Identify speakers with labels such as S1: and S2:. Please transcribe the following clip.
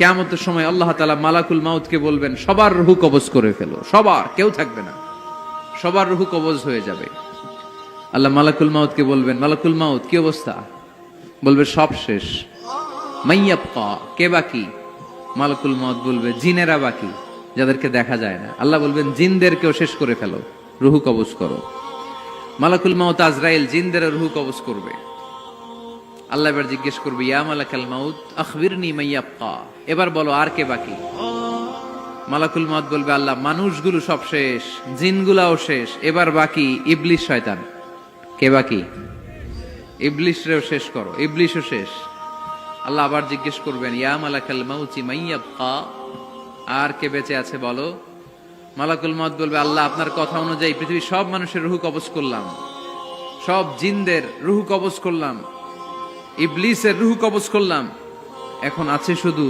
S1: কিয়ামতের সময় আল্লাহ তাআলা মালাকুল মাউতকে বলবেন, সবার রূহ কবজ করে ফেলো, সবার, কেউ থাকবে না, সবার রূহ কবজ হয়ে যাবে। আল্লাহ মালাকুল মাউতকে বলবেন, মালাকুল মাউত কি অবস্থা? বলবে সব শেষ। মাইয়াবকা, কে বাকি? মালাকুল মাউত বলবে জিনেরা বাকি, যাদেরকে দেখা যায় না। আল্লাহ বলবেন জিনদেরকেও শেষ করে ফেলো, রূহ কবজ করো। মালাকুল মাউত আজরাইল জিনদের রূহ কবজ করবে। আল্লাহ এবার জিজ্ঞেস করবে, ইয়া মালাকাল মাউত আখবিরনি মাইয়াবকা, এবার বলো আর কে বাকি? মালাকুল মাউত বলবে, আল্লাহ মানুষগুলো সব শেষ, জিনগুলাও শেষ, এবার বাকি ইবলিস শয়তান। কে বাকি? ইবলিসরেও শেষ করো, ইবলিসও শেষ। আল্লাহ আবার জিজ্ঞেস করবেন, ইয়া মালাকাল মাউতি মাইয়াবকা, আর কে বেঁচে আছে বলো। মালাকুল মাউত বলবে, আল্লাহ আপনার কথা অনুযায়ী পৃথিবীর সব মানুষের রূহ কবজ করলাম, সব জিনদের রূহ কবজ করলাম, ইবলিসের রূহ কবজ করলাম, এখন আছে শুধু